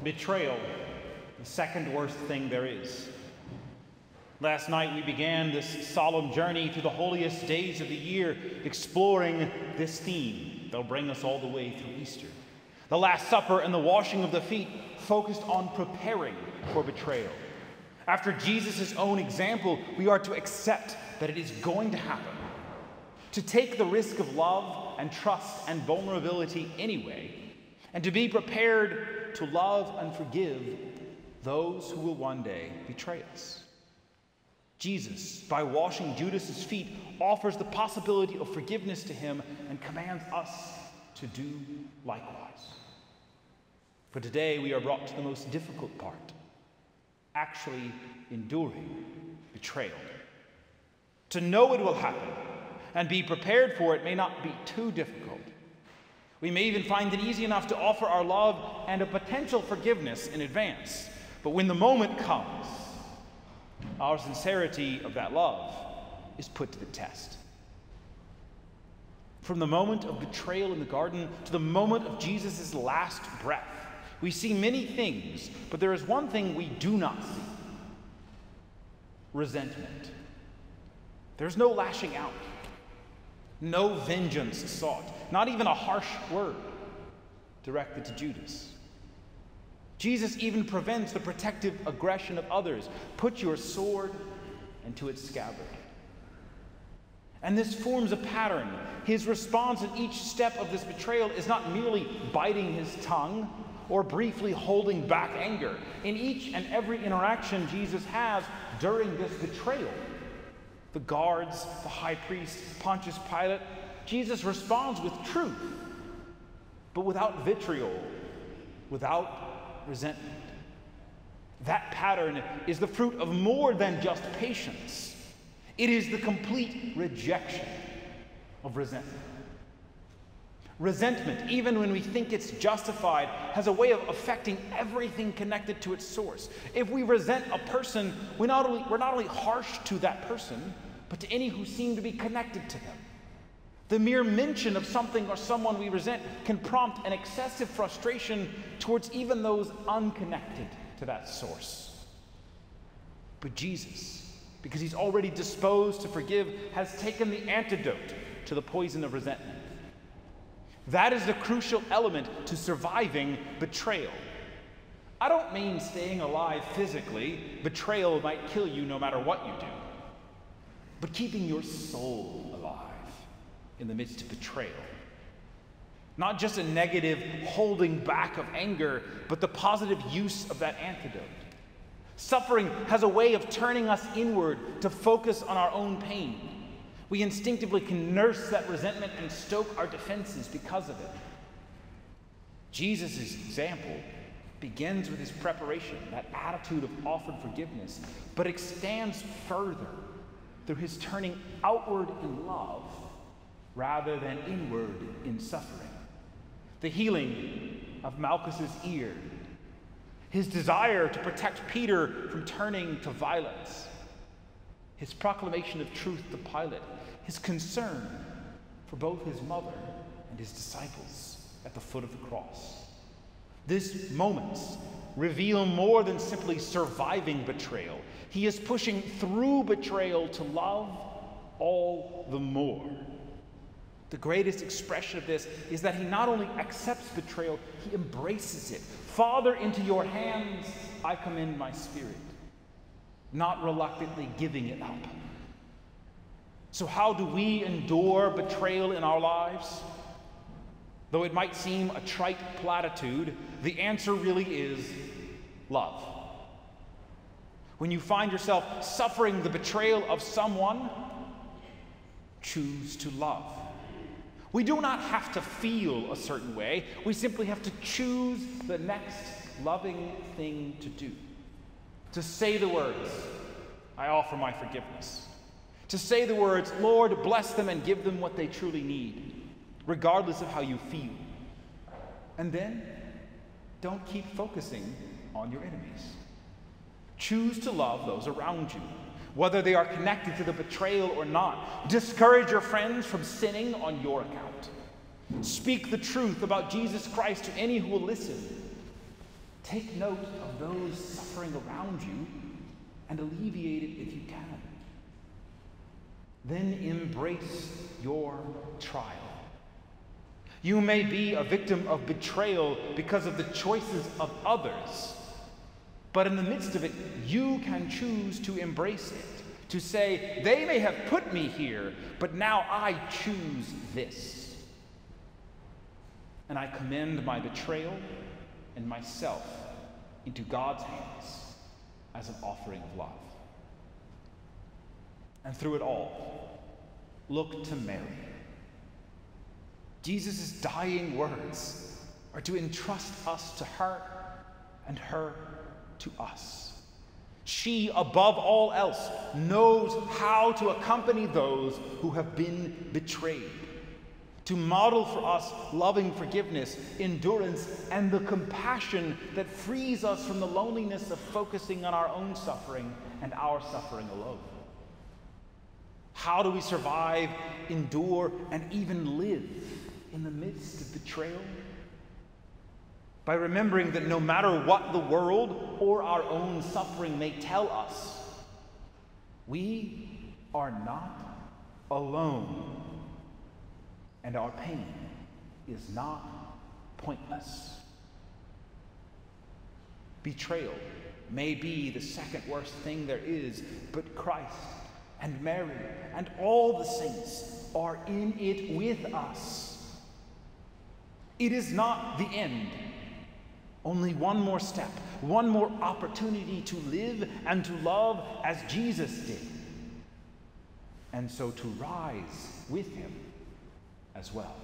Betrayal, the second worst thing there is. Last night we began this solemn journey through the holiest days of the year, exploring this theme that'll bring us all the way through Easter. The Last Supper and the washing of the feet focused on preparing for betrayal. After Jesus' own example, we are to accept that it is going to happen, to take the risk of love and trust and vulnerability anyway, and to be prepared to love and forgive those who will one day betray us. Jesus, by washing Judas's feet, offers the possibility of forgiveness to him and commands us to do likewise. But today we are brought to the most difficult part, actually enduring betrayal. To know it will happen and be prepared for it may not be too difficult. We may even find it easy enough to offer our love and a potential forgiveness in advance. But when the moment comes, our sincerity of that love is put to the test. From the moment of betrayal in the garden to the moment of Jesus' last breath, we see many things, but there is one thing we do not see: resentment. There's no lashing out, no vengeance sought, not even a harsh word directed to Judas. Jesus even prevents the protective aggression of others. Put your sword into its scabbard. And this forms a pattern. His response in each step of this betrayal is not merely biting his tongue or briefly holding back anger. In each and every interaction Jesus has during this betrayal, the guards, the high priest, Pontius Pilate, Jesus responds with truth, but without vitriol, without resentment. That pattern is the fruit of more than just patience. It is the complete rejection of resentment. Resentment, even when we think it's justified, has a way of affecting everything connected to its source. If we resent a person, we're not only harsh to that person, but to any who seem to be connected to them. The mere mention of something or someone we resent can prompt an excessive frustration towards even those unconnected to that source. But Jesus, because he's already disposed to forgive, has taken the antidote to the poison of resentment. That is the crucial element to surviving betrayal. I don't mean staying alive physically. Betrayal might kill you no matter what you do. But keeping your soul alive in the midst of betrayal. Not just a negative holding back of anger, but the positive use of that antidote. Suffering has a way of turning us inward to focus on our own pain. We instinctively can nurse that resentment and stoke our defenses because of it. Jesus' example begins with his preparation, that attitude of offered forgiveness, but extends further through his turning outward in love rather than inward in suffering. The healing of Malchus's ear, his desire to protect Peter from turning to violence, his proclamation of truth to Pilate, his concern for both his mother and his disciples at the foot of the cross. These moments reveal more than simply surviving betrayal. He is pushing through betrayal to love all the more. The greatest expression of this is that he not only accepts betrayal, he embraces it. Father, into your hands I commend my spirit, not reluctantly giving it up. So how do we endure betrayal in our lives? Though it might seem a trite platitude, the answer really is love. When you find yourself suffering the betrayal of someone, choose to love. We do not have to feel a certain way. We simply have to choose the next loving thing to do. To say the words, I offer my forgiveness. To say the words, Lord, bless them and give them what they truly need, regardless of how you feel. And then, don't keep focusing on your enemies. Choose to love those around you, whether they are connected to the betrayal or not. Discourage your friends from sinning on your account. Speak the truth about Jesus Christ to any who will listen. Take note of those suffering around you and alleviate it if you can. Then embrace your trial. You may be a victim of betrayal because of the choices of others, but in the midst of it, you can choose to embrace it, to say, they may have put me here, but now I choose this. And I commend my betrayal and myself into God's hands as an offering of love. And through it all, look to Mary. Jesus' dying words are to entrust us to her and her to us. She, above all else, knows how to accompany those who have been betrayed, to model for us loving forgiveness, endurance, and the compassion that frees us from the loneliness of focusing on our own suffering and our suffering alone. How do we survive, endure, and even live in the midst of betrayal? By remembering that no matter what the world or our own suffering may tell us, we are not alone, and our pain is not pointless. Betrayal may be the second worst thing there is, but Christ and Mary and all the saints are in it with us. It is not the end. Only one more step, one more opportunity to live and to love as Jesus did, and so to rise with him as well.